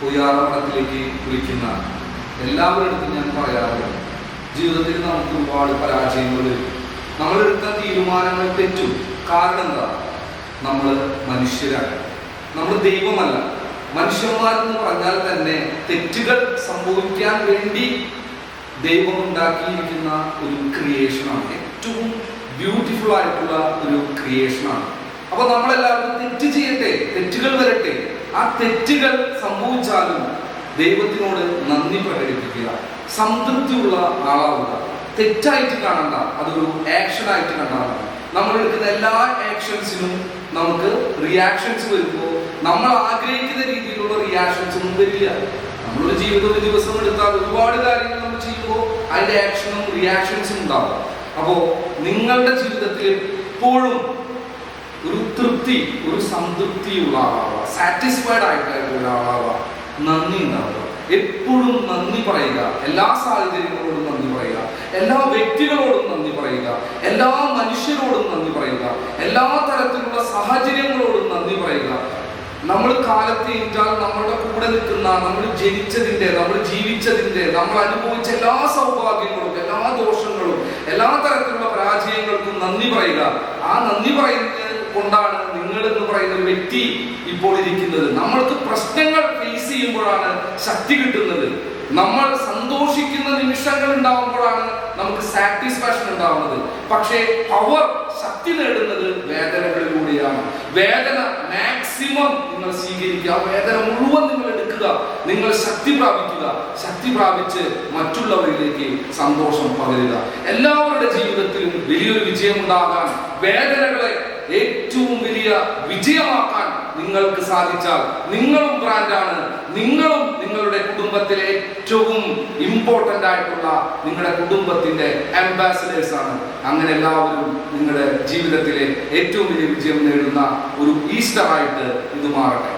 ഉയർന്നത്തിലേക്ക് വിളിക്കുന്ന എല്ലാവരുടെ ഞാൻ പറയാറുണ്ട്, ജീവിതത്തിൽ നമുക്ക് ഒരുപാട് പരാജയങ്ങൾ വരും, നമ്മളെടുത്ത തീരുമാനങ്ങൾ തെറ്റും. കാരണം എന്താ? നമ്മൾ മനുഷ്യരാണ്, നമ്മൾ ദൈവമല്ല. മനുഷ്യന്മാരെന്ന് പറഞ്ഞാൽ തന്നെ തെറ്റുകൾ സംഭവിക്കാൻ വേണ്ടി ദൈവം ഉണ്ടാക്കിയിരിക്കുന്ന ഒരു ക്രിയേഷനാണ്, ഏറ്റവും ബ്യൂട്ടിഫുൾ ആയിട്ടുള്ള ഒരു ക്രിയേഷനാണ്. അപ്പൊ നമ്മളെല്ലാവരും തെറ്റ് ചെയ്യട്ടെ, തെറ്റുകൾ വരട്ടെ. ആ തെറ്റുകൾ സംഭവിച്ചാലും ദൈവത്തിനോട് നന്ദി പ്രകടിപ്പിക്കുക, സംതൃപ്തിയുള്ള ആളാവുക. തെറ്റായിട്ട് കാണണ്ട, അതൊരു ആക്ഷനായിട്ട് കണ്ടാൽ നമ്മൾ എടുക്കുന്ന എല്ലാ ആക്ഷൻസിനും നമുക്ക് റിയാക്ഷൻസ് വരുമ്പോൾ നമ്മൾ ആഗ്രഹിക്കുന്ന രീതിയിലുള്ള റിയാക്ഷൻസ് ഒന്നും വരില്ല. നമ്മളൊരു ജീവിതം ഒരു ദിവസം എടുത്താൽ ഒരുപാട് കാര്യങ്ങൾ നമ്മൾ ചെയ്യുമ്പോൾ അതിന്റെ ആക്ഷനും റിയാക്ഷൻസും ഉണ്ടാവും. അപ്പോ നിങ്ങളുടെ ജീവിതത്തിൽ എപ്പോഴും ഒരു തൃപ്തി, ഒരു സംതൃപ്തിയുള്ള ആളാവുക, സാറ്റിസ്ഫൈഡ് ആയിട്ടുള്ള ആളാവുക, നന്ദി ഉണ്ടാവുക, എപ്പോഴും നന്ദി പറയുക, എല്ലാ സാഹചര്യങ്ങളോടും നന്ദി പറയുക, എല്ലാ വ്യക്തികളോടും നന്ദി പറയുക, എല്ലാ മനുഷ്യരോടും നന്ദി പറയുക, എല്ലാ തരത്തിലുള്ള സാഹചര്യങ്ങളോടും നന്ദി പറയുക. നമ്മൾ കാലത്തേറ്റാൽ നമ്മളുടെ കൂടെ നിൽക്കുന്ന, നമ്മൾ ജനിച്ചതിന്റെ, നമ്മൾ ജീവിച്ചതിന്റെ, നമ്മൾ അനുഭവിച്ച എല്ലാ സൗഭാഗ്യങ്ങളും, എല്ലാ ദോഷങ്ങളും, എല്ലാ തരത്തിലുള്ള പരാജയങ്ങൾക്കും നന്ദി പറയുക. ആ നന്ദി പറയുന്നത് കൊണ്ടാണ് നിങ്ങൾ എന്ന് പറയുന്ന ഒരു വ്യക്തി ഇപ്പോൾ ഇരിക്കുന്നത്. നമ്മൾക്ക് പ്രശ്നങ്ങൾ ഫേസ് ചെയ്യുമ്പോഴാണ് ശക്തി കിട്ടുന്നത്. നമ്മൾ സന്തോഷിക്കുന്ന നിമിഷങ്ങൾ ഉണ്ടാവുമ്പോഴാണ് നമുക്ക് സാറ്റിസ്ഫാക്ഷൻ ഉണ്ടാവുന്നത്. പക്ഷേ പവർ, ശക്തി നേടുന്നത് വേദനകളിലൂടെയാണ്. വേദന മാക്സിമം നിങ്ങൾ സ്വീകരിക്കുക, വേദന മുഴുവൻ നിങ്ങൾ എടുക്കുക, നിങ്ങൾ ശക്തി പ്രാപിക്കുക. ശക്തി പ്രാപിച്ച് മറ്റുള്ളവരിലേക്ക് സന്തോഷം പകരുക. എല്ലാവരുടെ ജീവിതത്തിലും വലിയൊരു വിജയം ഉണ്ടാകാൻ, വേദനകളെ ഏറ്റവും വലിയ വിജയമാക്കാൻ നിങ്ങൾക്ക് സാധിച്ചാൽ നിങ്ങളും ബ്രാൻഡാണ്. നിങ്ങളും നിങ്ങളുടെ കുടുംബത്തിലെ ഏറ്റവും ഇമ്പോർട്ടന്റ് ആയിട്ടുള്ള നിങ്ങളുടെ കുടുംബത്തിന്റെ അംബാസഡേഴ്സ് ആണ്. അങ്ങനെ എല്ലാവരും നിങ്ങളുടെ ജീവിതത്തിലെ ഏറ്റവും വലിയ വിജയം നേടുന്ന ഒരു ഈസ്റ്റർ ആയിട്ട് ഇത് മാറട്ടെ.